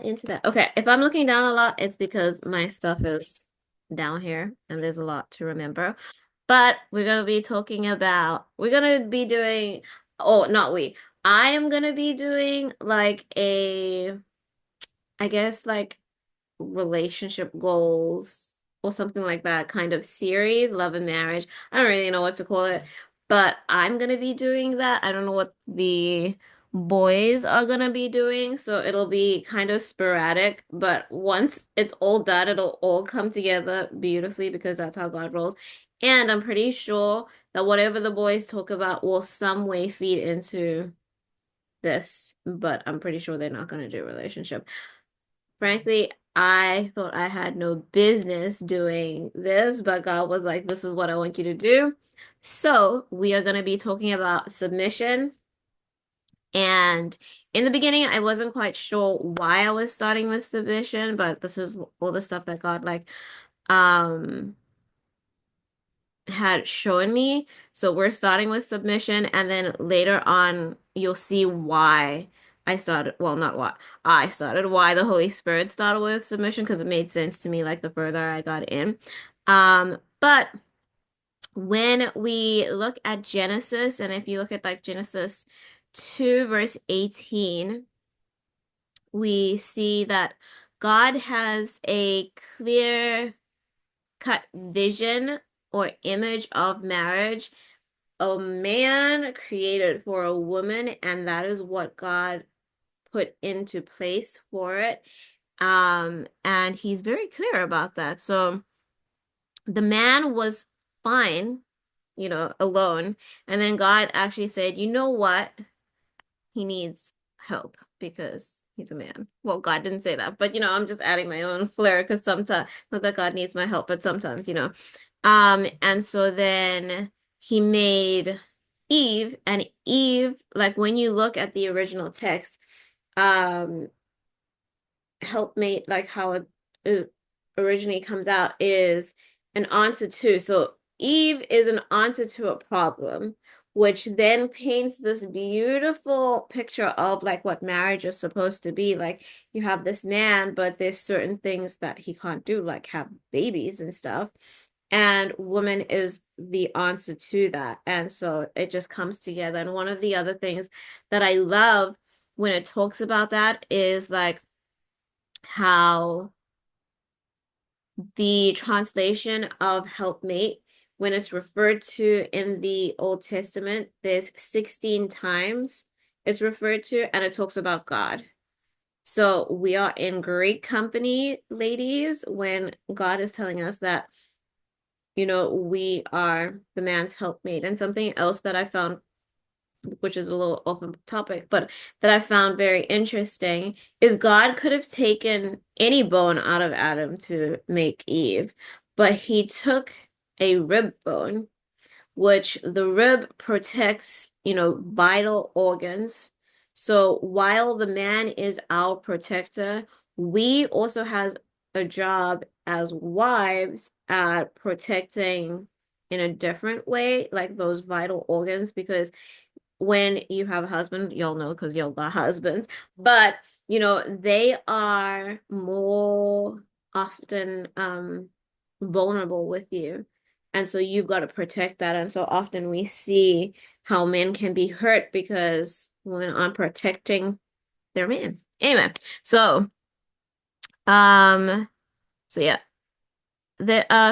Into that. Okay, if I'm looking down a lot, it's because my stuff is down here and there's a lot to remember. But we're gonna be doing, oh, not we. I am gonna be doing like I guess like relationship goals or something like that kind of series, love and marriage. I don't really know what to call it, but I'm gonna be doing that. I don't know what the boys are gonna be doing, so it'll be kind of sporadic, but once it's all done, it'll all come together beautifully because that's how God rolls. And I'm pretty sure that whatever the boys talk about will some way feed into this, but I'm pretty sure they're not gonna do relationship. Frankly, I thought I had no business doing this, but God was like, this is what I want you to do. So we are going to be talking about submission. And in the beginning, I wasn't quite sure why I was starting with submission, but this is all the stuff that God um had shown me. So we're starting with submission, and then later on, you'll see why I started. Well, not why I started, why the Holy Spirit started with submission, because it made sense to me like the further I got in. But when we look at Genesis, and if you look at like Genesis 2, verse 18, we see that God has a clear cut vision or image of marriage, a man created for a woman, and that is what God put into place for it. And he's very clear about that. So the man was fine, alone. And then God actually said, you know what? He needs help because he's a man. Well, God didn't say that, but I'm just adding my own flair because sometimes, not that God needs my help, but sometimes. And so then he made Eve, and Eve, like when you look at the original text, um, helpmate, like how it originally comes out, is an answer to. So Eve is an answer to a problem, which then paints this beautiful picture of like what marriage is supposed to be. Like you have this man, but there's certain things that he can't do, like have babies and stuff. And woman is the answer to that. And so it just comes together. And one of the other things that I love when it talks about that is like how the translation of helpmate, when it's referred to in the Old Testament, there's 16 times it's referred to, and it talks about God. So we are in great company, ladies, when God is telling us that, we are the man's helpmate. And something else that I found, which is a little off of topic, but that I found very interesting, is God could have taken any bone out of Adam to make Eve, but he took a rib bone, which the rib protects, vital organs. So while the man is our protector, we also has a job as wives at protecting in a different way, like those vital organs, because when you have a husband, y'all know because y'all got husbands, but they are more often vulnerable with you. And so you've got to protect that. And so often we see how men can be hurt because women aren't protecting their man. Anyway, so um so yeah,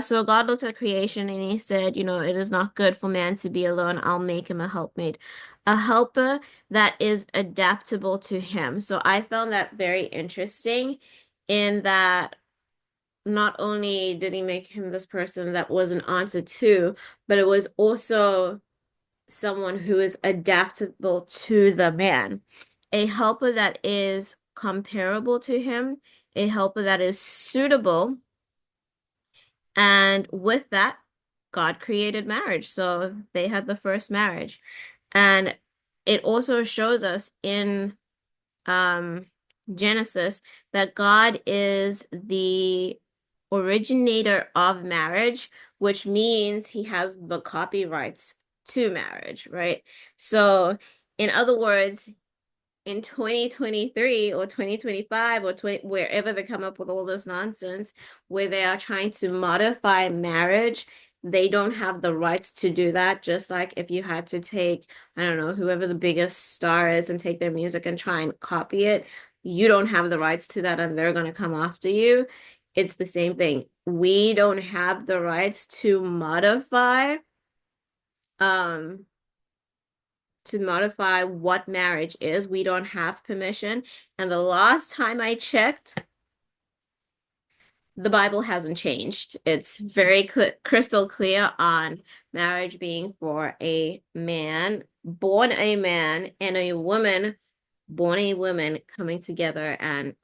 so God looked at creation and he said, it is not good for man to be alone. I'll make him a helpmate, a helper that is adaptable to him. So I found that very interesting in that not only did he make him this person that was an answer to, but it was also someone who is adaptable to the man, a helper that is comparable to him, a helper that is suitable, and with that, God created marriage. So they had the first marriage. And it also shows us in um, Genesis that God is the originator of marriage, which means he has the copyrights to marriage, right? So, in other words, in 2023 or 2025 or 20, wherever they come up with all this nonsense where they are trying to modify marriage, they don't have the rights to do that. Just like if you had to take, I don't know, whoever the biggest star is and take their music and try and copy it, you don't have the rights to that and they're going to come after you. It's the same thing. We don't have the rights um to modify what marriage is. We don't have permission. And the last time I checked, the Bible hasn't changed. It's very crystal clear on marriage being for a man, born a man, and a woman, born a woman, coming together and,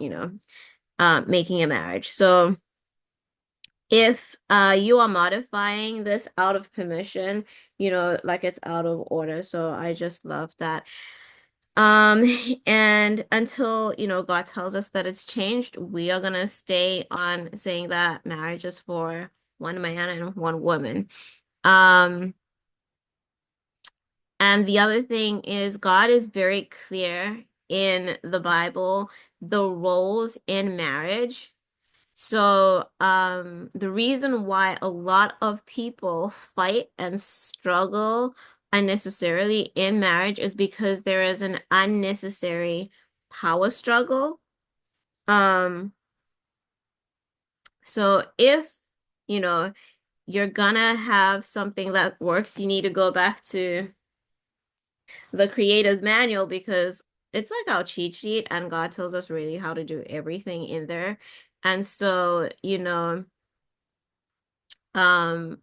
making a marriage. So if you are modifying this out of permission, like it's out of order. So I just love that. Um, and until, God tells us that it's changed, we are gonna stay on saying that marriage is for one man and one woman. Um, and the other thing is God is very clear in the Bible, the roles in marriage. So, the reason why a lot of people fight and struggle unnecessarily in marriage is because there is an unnecessary power struggle. Um, so if, you know, you're gonna have something that works, you need to go back to the creator's manual because it's like our cheat sheet and God tells us really how to do everything in there. And so, um,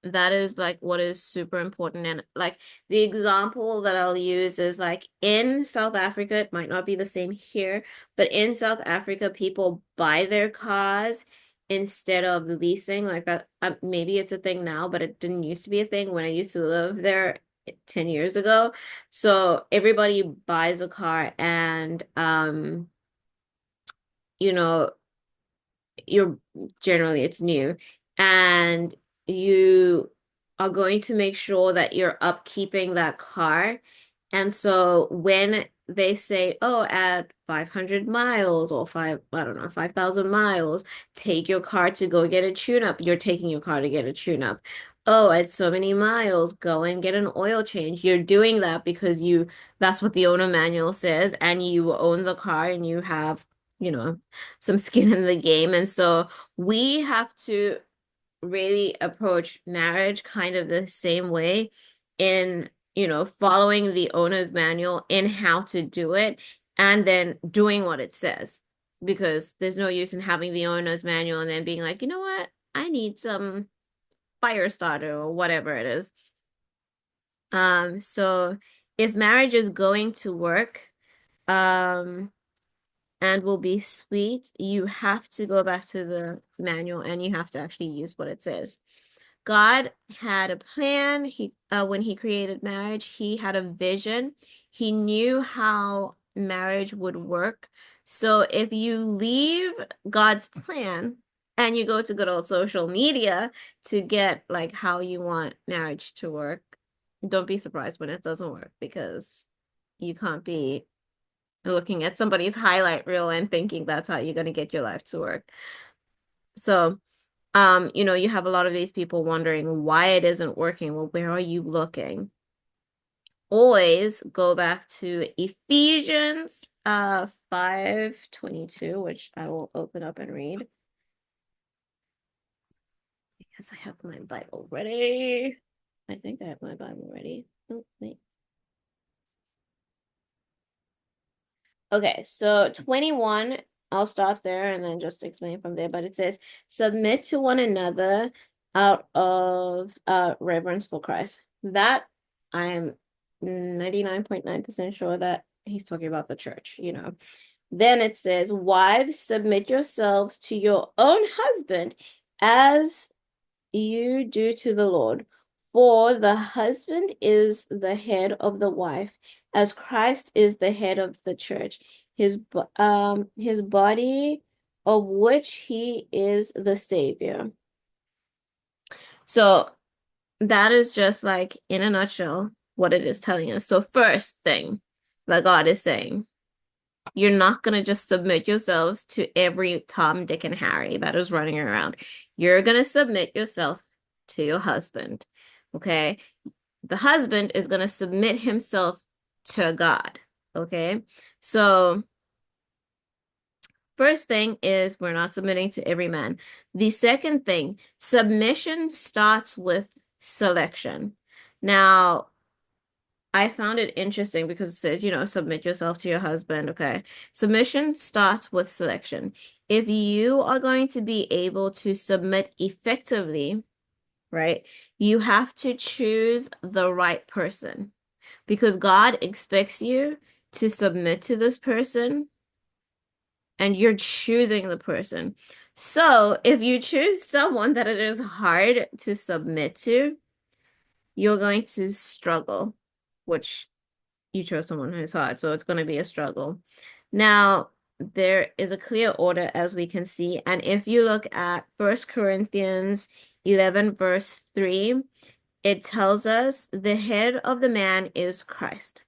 that is like what is super important. And like the example that I'll use is like in South Africa, it might not be the same here, but in South Africa, people buy their cars instead of leasing. Like that, maybe it's a thing now, but it didn't used to be a thing when I used to live there 10 years ago. So everybody buys a car and you know, you're generally it's new and you are going to make sure that you're upkeeping that car. And so when they say, oh, at 500 miles or I don't know, 5,000 miles, take your car to go get a tune-up, you're taking your car to get a tune-up. Oh, at so many miles, go and get an oil change. You're doing that because that's what the owner manual says, and you own the car and you have, some skin in the game. And so we have to really approach marriage kind of the same way in, following the owner's manual in how to do it and then doing what it says. Because there's no use in having the owner's manual and then being like, you know what? I need some fire starter or whatever it is. So if marriage is going to work, um, and will be sweet, you have to go back to the manual and you have to actually use what it says. God had a plan. When he created marriage, he had a vision. He knew how marriage would work. So if you leave God's plan and you go to good old social media to get like how you want marriage to work, don't be surprised when it doesn't work because you can't be looking at somebody's highlight reel and thinking that's how you're going to get your life to work. So, you have a lot of these people wondering why it isn't working. Well, where are you looking? Always go back to Ephesians 5:22, which I will open up and read because I have my Bible ready. I think I have my Bible ready. Oh, wait. Okay, so 21, I'll stop there and then just explain from there. But it says, submit to one another out of reverence for Christ. That I'm 99.9% sure that he's talking about the church. Then it says, wives, submit yourselves to your own husband as you do to the Lord. For the husband is the head of the wife, as Christ is the head of the church, his body, of which he is the Savior. So that is just like in a nutshell what it is telling us. So first thing that God is saying, You're not going to just submit yourselves to every Tom, Dick, and Harry that is running around. You're going to submit yourself to your husband. Okay? The husband is going to submit himself to God. Okay? So, first thing is we're not submitting to every man. The second thing, submission starts with selection. Now, I found it interesting because it says, submit yourself to your husband. Okay. Submission starts with selection. If you are going to be able to submit effectively, right, you have to choose the right person because God expects you to submit to this person and you're choosing the person. So if you choose someone that it is hard to submit to, you're going to struggle, which you chose someone who's hard, so it's going to be a struggle. Now, there is a clear order as we can see, and if you look at 1 Corinthians 11, verse 3, it tells us the head of the man is Christ,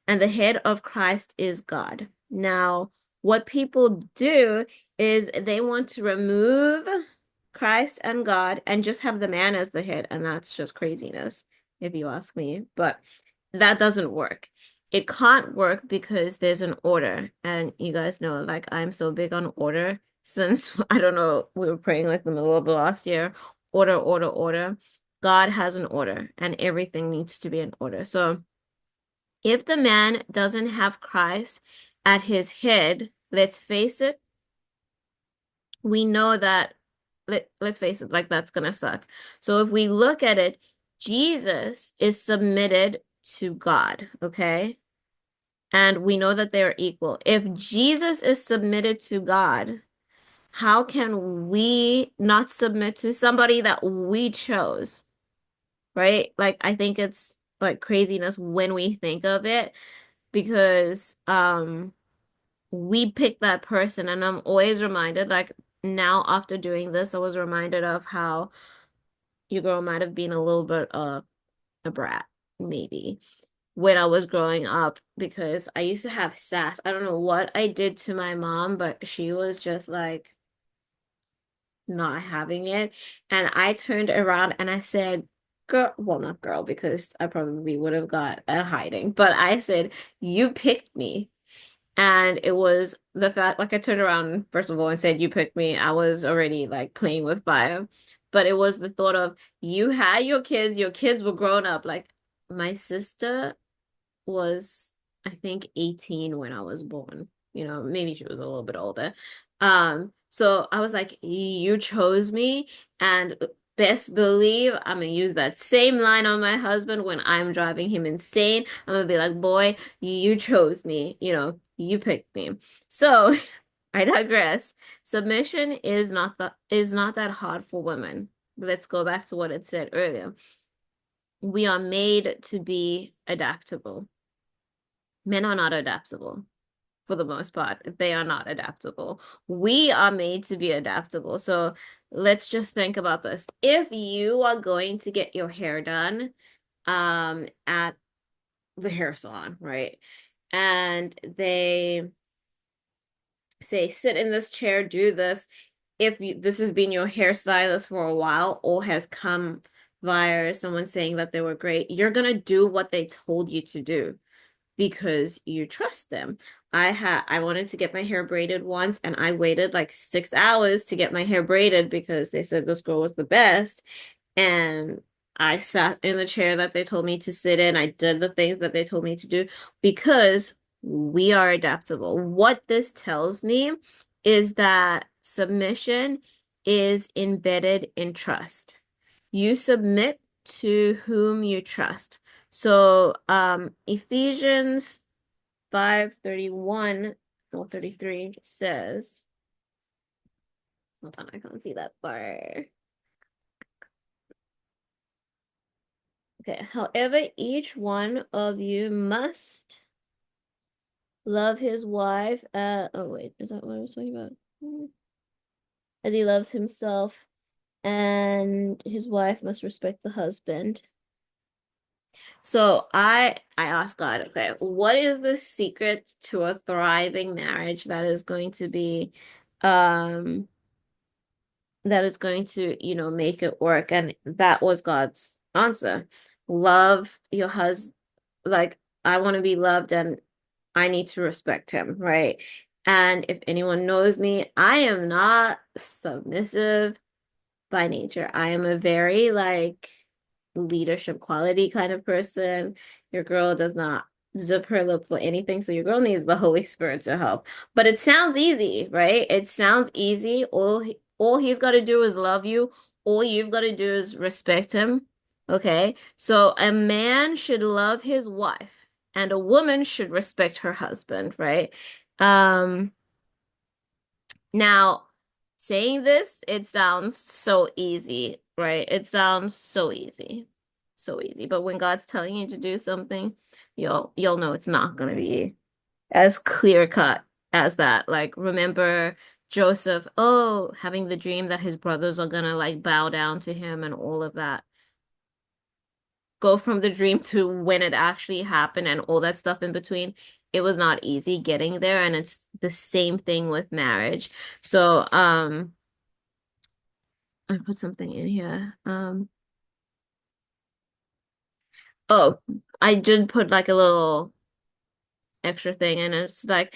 and the head of Christ is God. Now, what people do is they want to remove Christ and God and just have the man as the head, and that's just craziness, if you ask me. But that doesn't work. It can't work because there's an order. And you guys know, like, I'm so big on order since, I don't know, we were praying like the middle of the last year. Order, order, order. God has an order, and everything needs to be in order. So if the man doesn't have Christ at his head, let's face it, we know that, let's face it, like that's gonna suck. So if we look at it, Jesus is submitted to God, okay? And we know that they are equal. If Jesus is submitted to God, how can we not submit to somebody that we chose? Right? Like, I think it's like craziness when we think of it because we picked that person, and I'm always reminded, like now after doing this, I was reminded of how your girl might have been a little bit of a brat, maybe, when I was growing up because I used to have sass. I don't know what I did to my mom, but she was just like not having it. And I turned around and I said, girl, well, not girl, because I probably would have got a hiding, but I said, you picked me. And it was the fact, like I turned around, first of all, and said, you picked me. I was already like playing with fire. But it was the thought of you had your kids were grown up. Like my sister was, I think, 18 when I was born. Maybe she was a little bit older. So I was like, you chose me, and best believe I'm gonna use that same line on my husband when I'm driving him insane. I'm gonna be like, boy, you chose me, you picked me. So I digress. Submission is not that hard for women. Let's go back to what it said earlier. We are made to be adaptable. Men are not adaptable for the most part. They are not adaptable. We are made to be adaptable. So let's just think about this. If you are going to get your hair done at the hair salon, right? And they say, sit in this chair, do this. If this has been your hairstylist for a while or has come via someone saying that they were great, you're gonna do what they told you to do because you trust them. I wanted to get my hair braided once and I waited like 6 hours to get my hair braided because they said this girl was the best. And I sat in the chair that they told me to sit in. I did the things that they told me to do because we are adaptable. What this tells me is that submission is embedded in trust. You submit to whom you trust. So, Ephesians 5:31 or 33 says, hold on, I can't see that far. Okay, however, each one of you must love his wife. Oh wait, is that what I was talking about? As he loves himself, and his wife must respect the husband. So I asked God, okay, what is the secret to a thriving marriage that is going to be um that is going to, make it work? And that was God's answer. Love your husband, like I want to be loved and I need to respect him, right? And if anyone knows me, I am not submissive by nature. I am a very like leadership quality kind of person. Your girl does not zip her lip for anything, so your girl needs the Holy Spirit to help. But it sounds easy, right? It sounds easy. All he's got to do is love you. All you've got to do is respect him. Okay? So a man should love his wife and a woman should respect her husband, right? Um now, saying this, it sounds so easy, right? It sounds so easy. So easy. But when God's telling you to do something, you'll know it's not going to be as clear cut as that. Like remember Joseph, oh, having the dream that his brothers are going to like bow down to him and all of that. Go from the dream to when it actually happened and all that stuff in between. It was not easy getting there, and it's the same thing with marriage. So, I put something in here. Oh, I did put like a little extra thing, and it's like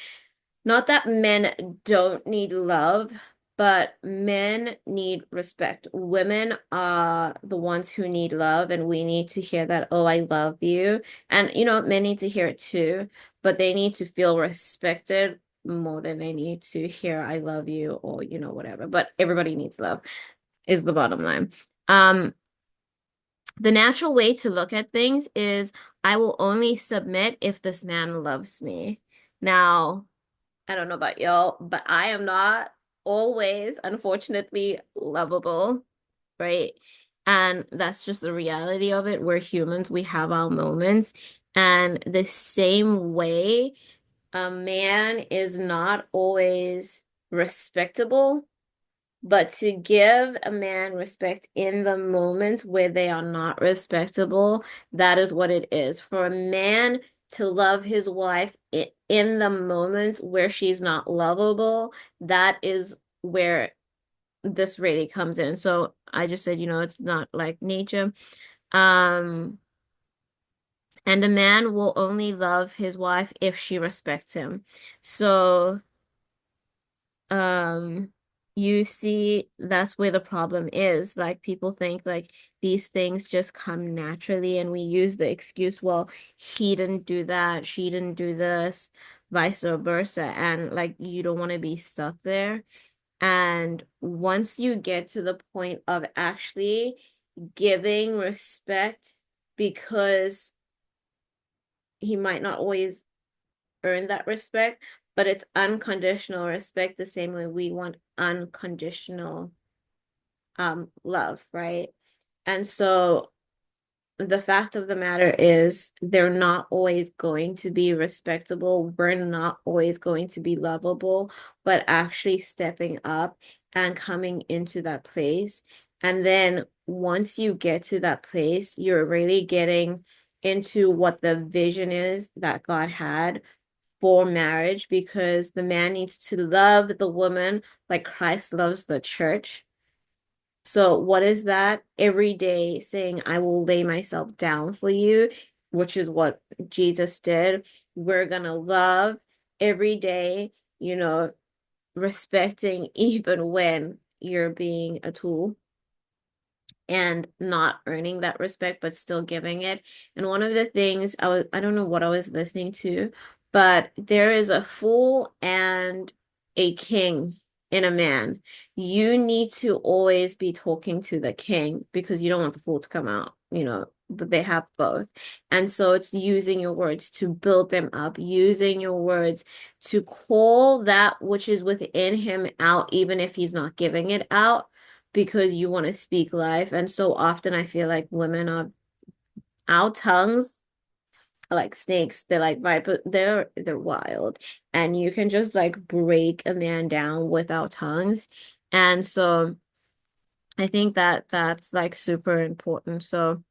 not that men don't need love, but men need respect. Women are the ones who need love, and we need to hear that, oh, I love you. And men need to hear it too, but they need to feel respected more than they need to hear I love you or whatever. But everybody needs love is the bottom line. Um, The natural way to look at things is I will only submit if this man loves me. Now, I don't know about y'all, but I am not always, unfortunately, lovable, right? And that's just the reality of it. We're humans, we have our moments. And the same way, a man is not always respectable. But to give a man respect in the moments where they are not respectable, that is what it is. For a man to love his wife in the moments where she's not lovable, that is where this really comes in. So I just said, it's not like nature. Um, and a man will only love his wife if she respects him. So um you see that's where the problem is. Like people think like these things just come naturally and we use the excuse, well, he didn't do that, she didn't do this, vice versa, and like you don't want to be stuck there. And once you get to the point of actually giving respect, because he might not always earn that respect, but it's unconditional respect the same way we want unconditional love, right? And so the fact of the matter is they're not always going to be respectable. We're not always going to be lovable, but actually stepping up and coming into that place. And then once you get to that place, you're really getting into what the vision is that God had for marriage, because the man needs to love the woman like Christ loves the church. So, what is that? Every day saying, I will lay myself down for you, which is what Jesus did. We're gonna love every day, respecting even when you're being a tool and not earning that respect, but still giving it. And one of the things I don't know what I was listening to, but there is a fool and a king in a man. You need to always be talking to the king because you don't want the fool to come out, but they have both. And so it's using your words to build them up, using your words to call that which is within him out, even if he's not giving it out, because you want to speak life. And so often I feel like women are, our tongues are like snakes. They're like viper, they're wild. And you can just like break a man down with our tongues. And so I think that that's like super important. So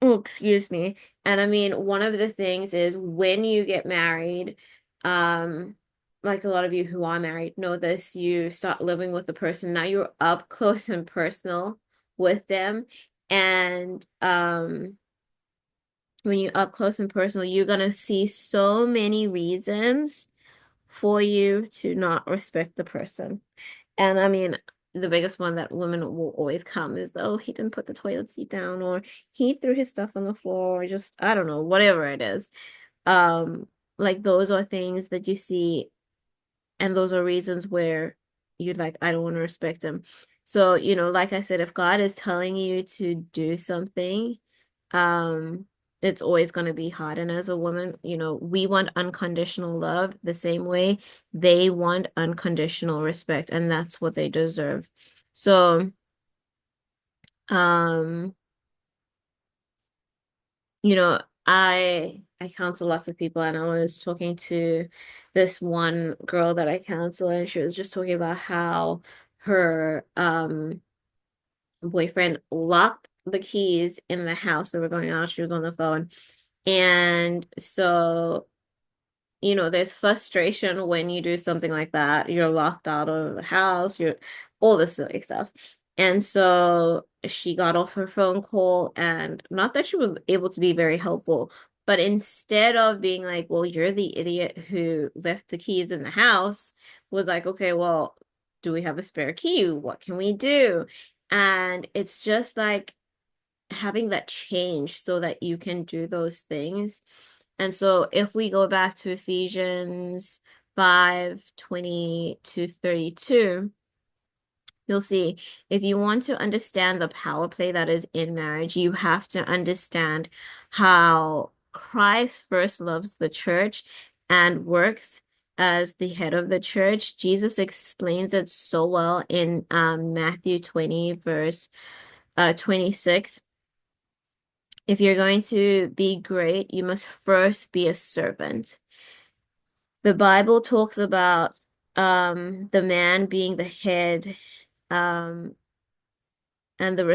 Oh, excuse me. And I mean, one of the things is when you get married, um, like a lot of you who are married know this, you start living with the person. Now you're up close and personal with them. And when you're up close and personal, you're gonna see so many reasons for you to not respect the person. And I mean, the biggest one that women will always come is, oh, he didn't put the toilet seat down, or he threw his stuff on the floor, or just, I don't know, whatever it is. Um, like those are things that you see, and those are reasons where you're like, I don't want to respect him. So, like I said, if God is telling you to do something, um, it's always going to be hard. And as a woman, we want unconditional love the same way they want unconditional respect, and that's what they deserve. So, um, you know, I counsel lots of people, and I was talking to this one girl that I counsel, and she was just talking about how her boyfriend locked the keys in the house. They were going out, she was on the phone. And so there's frustration when you do something like that. You're locked out of the house, you're all this silly stuff. And so she got off her phone call, and not that she was able to be very helpful, but instead of being like, well, you're the idiot who left the keys in the house, was like, okay, well, do we have a spare key? What can we do? And it's just like having that change so that you can do those things. And so if we go back to Ephesians 5:20 to 32, you'll see if you want to understand the power play that is in marriage, you have to understand how Christ first loves the church and works as the head of the church. Jesus explains it so well in Matthew 20, verse 26. If you're going to be great, you must first be a servant. The Bible talks about the man being the head, um and the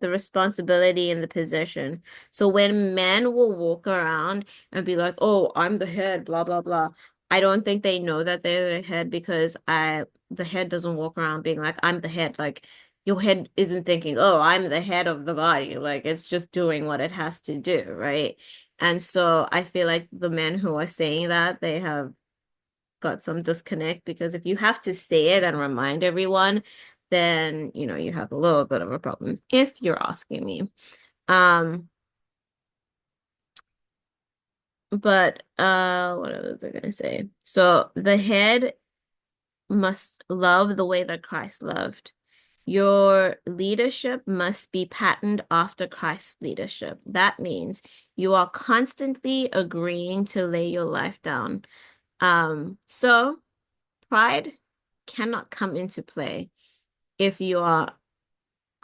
responsibility and the position. So when men will walk around and be like, "Oh, I'm the head, blah blah blah," I don't think they know that they're the head, because the head doesn't walk around being like, "I'm the head." Like your head isn't thinking, "Oh, I'm the head of the body." Like it's just doing what it has to do, right? And so I feel like the men who are saying that, they have got some disconnect, because if you have to say it and remind everyone, then you have a little bit of a problem, if you're asking me. Um, but what was I gonna say? So the head must love the way that Christ loved. Your leadership must be patterned after Christ's leadership. That means you are constantly agreeing to lay your life down. So pride cannot come into play if you are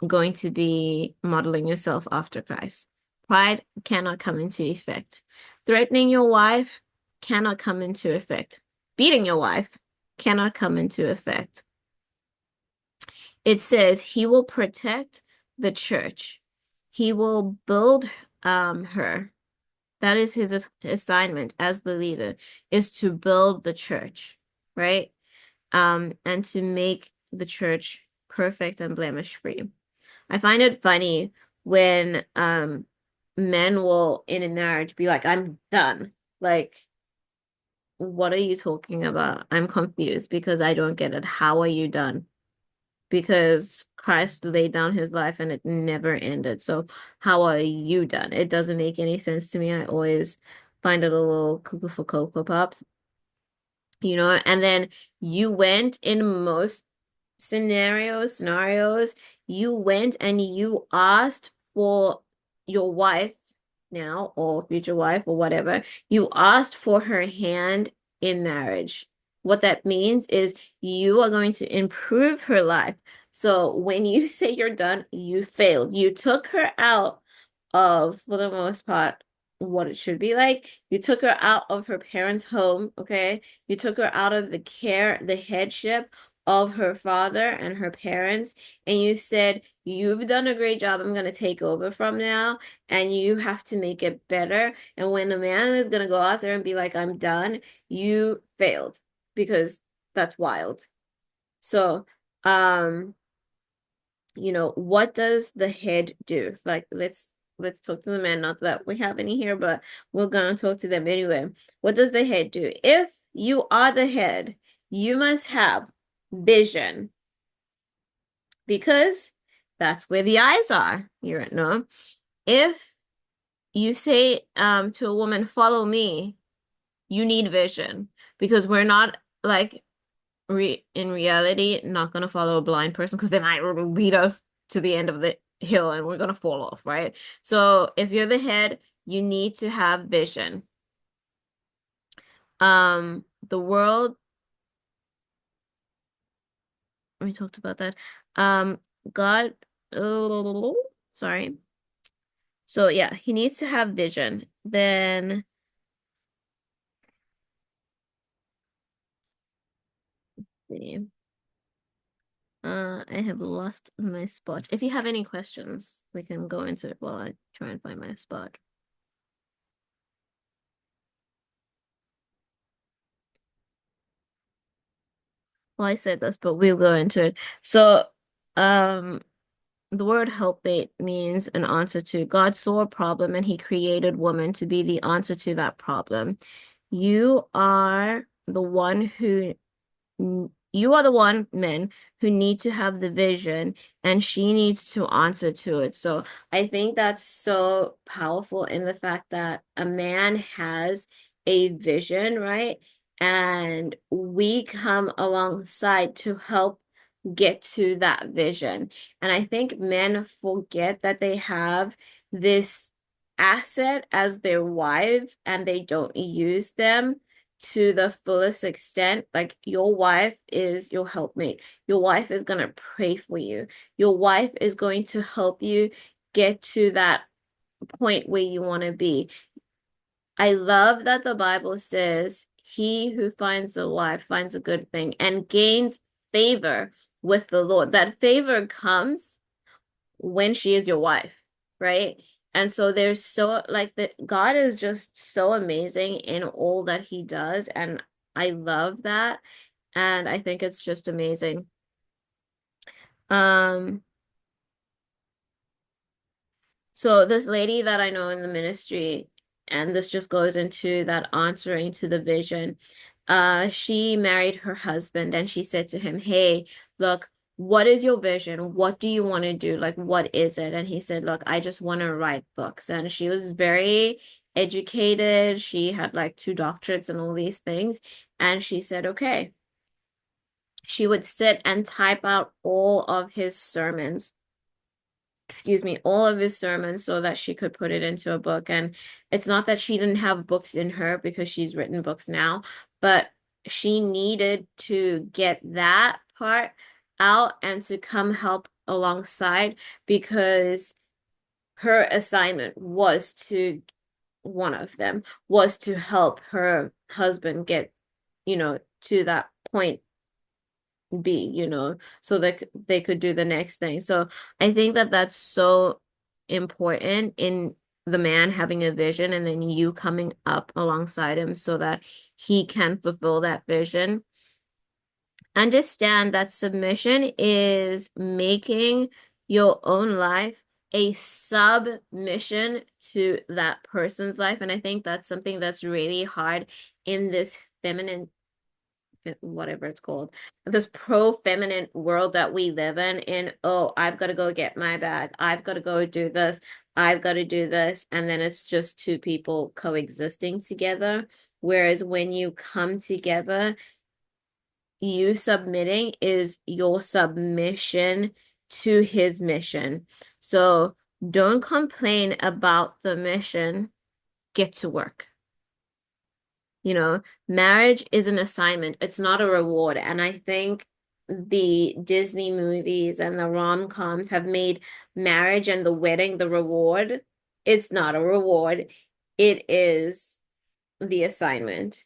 going to be modeling yourself after Christ. Pride cannot come into effect. Threatening your wife cannot come into effect. Beating your wife cannot come into effect. It says he will protect the church. He will build her. That is his assignment as the leader, is to build the church, right? And to make the church perfect and blemish free. I find it funny when men will in a marriage be like, I'm done. Like, what are you talking about? I'm confused because I don't get it. How are you done? Because Christ laid down his life and it never ended. So how are you done? It doesn't make any sense to me. I always find it a little cuckoo for Cocoa Pops. And then you went in most scenarios, you went and you asked for your wife now, or future wife, or whatever, you asked for her hand in marriage. What that means is you are going to improve her life. So when you say you're done, you failed. You took her out of, for the most part, what it should be like. You took her out of her parents' home, okay? You took her out of the care, the headship of her father and her parents, and you said, you've done a great job, I'm going to take over from now, and you have to make it better. And when a man is going to go out there and be like, I'm done, you failed, because that's wild. So, what does the head do? Like, let's talk to the men. Not that we have any here, but we're gonna talk to them anyway. What does the head do? If you are the head, you must have vision, because that's where the eyes are. You know, if you say to a woman, follow me, you need vision, because we're not like in reality not gonna follow a blind person, because they might lead us to the end of the hill and we're gonna fall off, right? So if you're the head, you need to have vision. The world, we talked about that. God, oh, sorry. So yeah, he needs to have vision. Then see. I have lost my spot. If you have any questions, we can go into it while I try and find my spot. Well, I said this, but we'll go into it. So, um, the word helpmate means an answer to. God saw a problem and he created woman to be the answer to that problem. You are the one who you are the one, men, who need to have the vision, and she needs to answer to it. So I think that's so powerful in the fact that a man has a vision, right? And we come alongside to help get to that vision. And I think men forget that they have this asset as their wife and they don't use them to the fullest extent. Like, your wife is your helpmate. Your wife is going to pray for you. Your wife is going to help you get to that point where you want to be. I love that the Bible says, he who finds a wife finds a good thing and gains favor with the Lord. That favor comes when she is your wife, right? And so there's so like that God is just so amazing in all that he does, and I love that, and I think it's just amazing. Um So this lady that I know in the ministry, and this just goes into that answering to the vision. She married her husband and she said to him, hey, look, what is your vision? What do you want to do? Like, what is it? And he said, look, I just want to write books. And she was very educated. She had like 2 doctorates and all these things. And she said, okay. She would sit and type out all of his sermons, all of his sermons, so that she could put it into a book. And it's not that she didn't have books in her, because she's written books now, but she needed to get that part out and to come help alongside, because her assignment was to, one of them was to help her husband get, to that point be, so that they could do the next thing. So I think that that's so important in the man having a vision and then you coming up alongside him so that he can fulfill that vision. Understand that submission is making your own life a submission to that person's life. And I think that's something that's really hard in this feminine, whatever it's called, this pro-feminine world that we live in, oh, I've got to go get my bag, I've got to go do this, I've got to do this, and then it's just two people coexisting together. Whereas when you come together, you submitting is your submission to his mission. So don't complain about the mission, get to work. Marriage is an assignment. It's not a reward. And I think the Disney movies and the rom-coms have made marriage and the wedding the reward. It's not a reward. It is the assignment.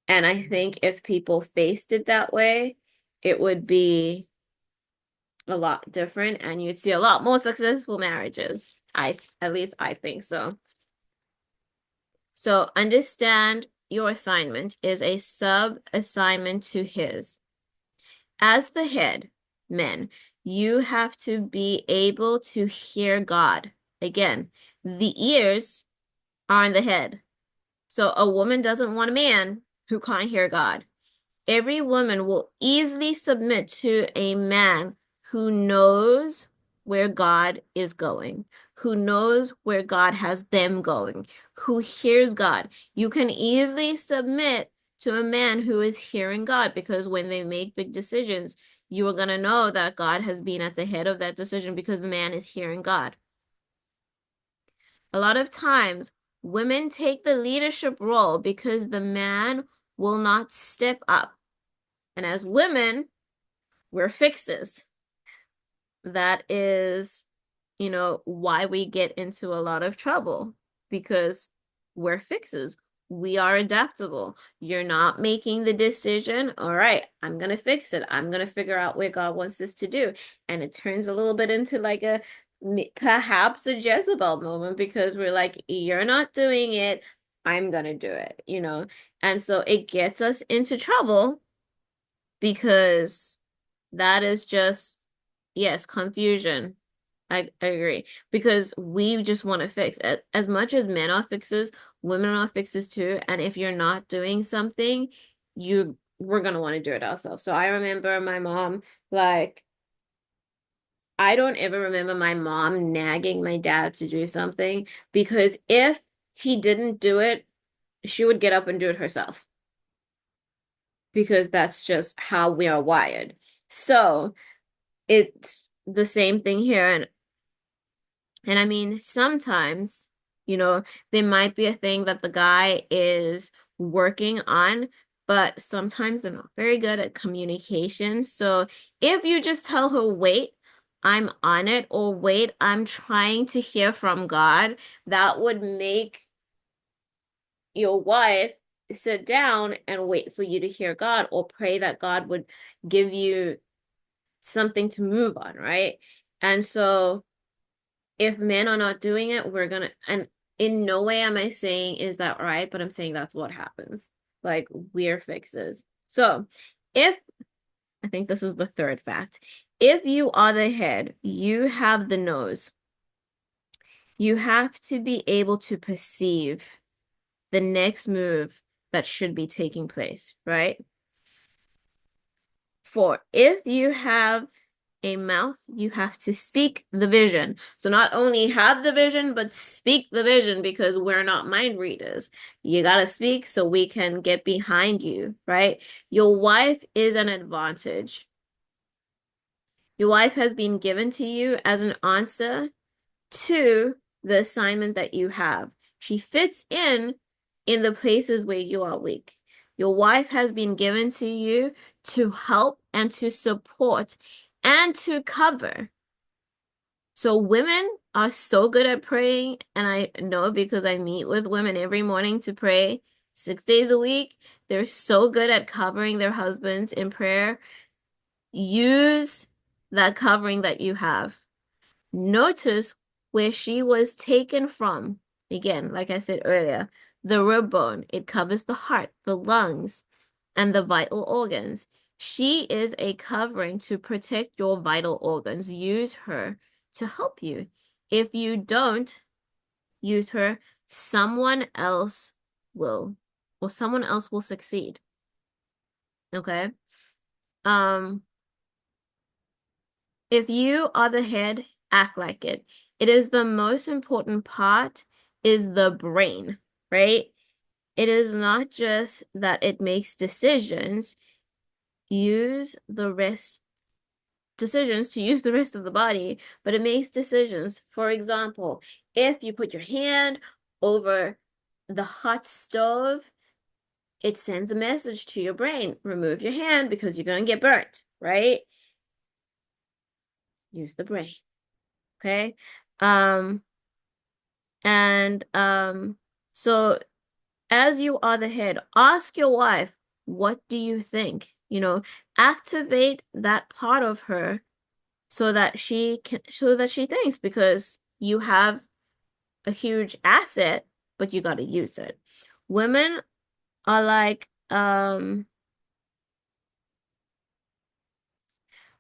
And I think if people faced it that way, it would be a lot different and you'd see a lot more successful marriages. At least I think so. So understand your assignment is a sub-assignment to his. As the head, men, you have to be able to hear God. Again, the ears are in the head. So a woman doesn't want a man who can't hear God. Every woman will easily submit to a man who knows where God is going, who knows where God has them going, who hears God. You can easily submit to a man who is hearing God because when they make big decisions, you are going to know that God has been at the head of that decision because the man is hearing God. A lot of times, women take the leadership role because the man will not step up. And as women, we're fixers. That is, why we get into a lot of trouble because we're fixers. We are adaptable. You're not making the decision. All right, I'm going to fix it. I'm going to figure out what God wants us to do. And it turns a little bit into like perhaps a Jezebel moment because we're like, you're not doing it. I'm going to do it. And so it gets us into trouble because that is just, yes, confusion. I agree. Because we just want to fix it. As much as men are fixes, women are fixes too. And if you're not doing something, we're gonna want to do it ourselves. So I remember my mom, like, I don't ever remember my mom nagging my dad to do something because if he didn't do it, she would get up and do it herself because that's just how we are wired. So it's the same thing here. And I mean, sometimes, there might be a thing that the guy is working on, but sometimes they're not very good at communication. So if you just tell her, wait, I'm on it, or wait, I'm trying to hear from God, that would make your wife sit down and wait for you to hear God or pray that God would give you something to move on, right? And so if men are not doing it, and in no way am I saying is that right, but I'm saying that's what happens. Like we're fixes. So if I think this is the third fact, if you are the head, you have the nose. You have to be able to perceive the next move that should be taking place, right? For if you have a mouth, you have to speak the vision. So not only have the vision, but speak the vision because we're not mind readers. You got to speak so we can get behind you, right? Your wife is an advantage. Your wife has been given to you as an answer to the assignment that you have. She fits in the places where you are weak. Your wife has been given to you to help and to support and to cover. So women are so good at praying, and I know because I meet with women every morning to pray 6 days a week. They're so good at covering their husbands in prayer. Use that covering that you have. Notice where she was taken from. Again, like I said earlier, the rib bone. It covers the heart, the lungs, and the vital organs. She is a covering to protect your vital organs. Use her to help you. If you don't use her, someone else will, or someone else will succeed. Okay? Um, If you are the head, act like it. It is the most important part is the brain, right? It is not just that it makes decisions. Use the rest decisions to use the rest of the body, but it makes decisions. For example, if you put your hand over the hot stove, it sends a message to your brain. Remove your hand because you're going to get burnt, right? Use the brain. Okay? Um and so as you are the head, ask your wife, what do you think? you know, activate that part of her so that she thinks, because you have a huge asset, but you got to use it. Women are like women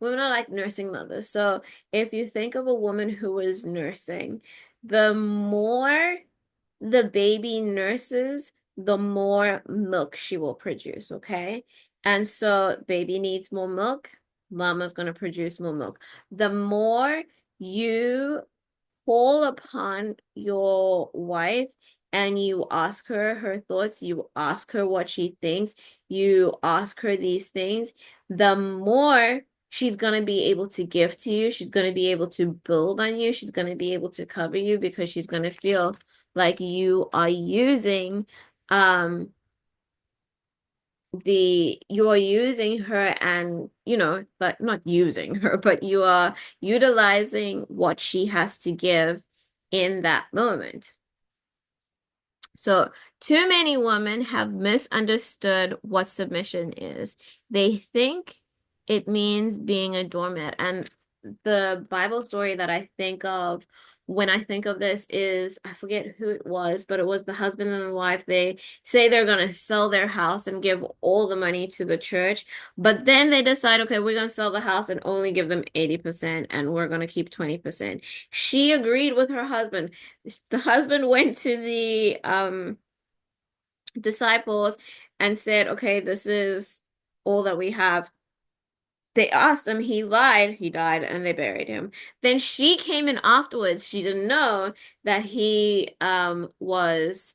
are like nursing mothers. So if you think of a woman who is nursing, the more the baby nurses, the more milk she will produce, okay? And so baby needs more milk, mama's going to produce more milk. The more you call upon your wife and you ask her her thoughts, you ask her what she thinks, you ask her these things, the more she's going to be able to give to you. She's going to be able to build on you. She's going to be able to cover you because she's going to feel like you are using um you are using her, and but not using her, but you are utilizing what she has to give in that moment. So, too many women have misunderstood what submission is. They think it means being a doormat. And the Bible story that I think of when I think of this is, I forget who it was, but it was the husband and the wife. They say they're going to sell their house and give all the money to the church, but then they decide, okay, we're going to sell the house and only give them 80%, and we're going to keep 20%. She agreed with her husband. The husband went to the disciples and said, okay, this is all that we have. They asked him, he lied, he died, and they buried him. Then she came in afterwards. She didn't know that he was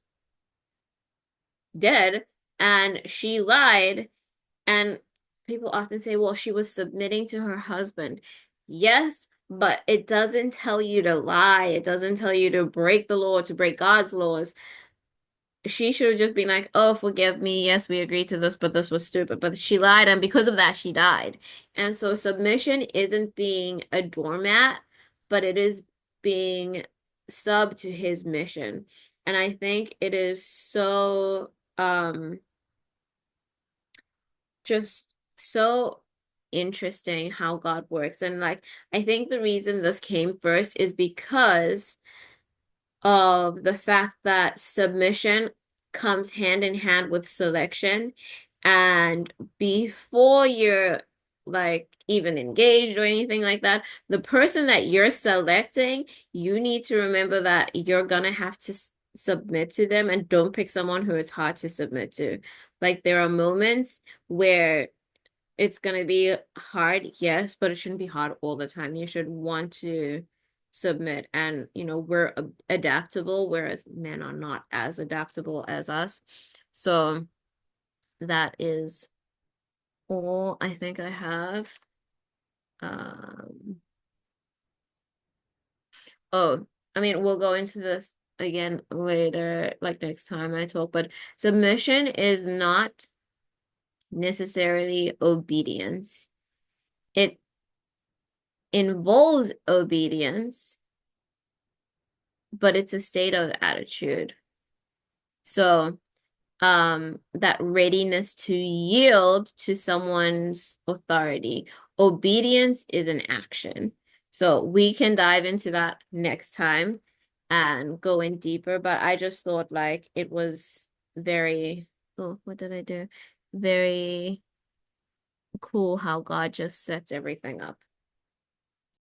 dead, and she lied. And people often say, well, she was submitting to her husband. Yes, but it doesn't tell you to lie. It doesn't tell you to break the law, to break God's laws. She should have just been like, oh, forgive me. Yes, we agreed to this, but this was stupid. But she lied, and because of that, she died. And so submission isn't being a doormat, but it is being sub to his mission. And I think it is so just so interesting how God works. And like, I think the reason this came first is because of the fact that submission comes hand in hand with selection. And before you're like even engaged or anything like that, the person that you're selecting, you need to remember that you're gonna have to submit to them, and don't pick someone who it's hard to submit to. Like there are moments where it's going to be hard, yes, but it shouldn't be hard all the time. You should want to submit. And, we're adaptable, whereas men are not as adaptable as us. So that is all I think I have. Um, oh, I mean, we'll go into this again later, like next time I talk, but submission is not necessarily obedience. It involves obedience, but it's a state of attitude. So, that readiness to yield to someone's authority. Obedience is an action. So we can dive into that next time and go in deeper, but I just thought like it was very, oh, what did I do? Very cool how God just sets everything up.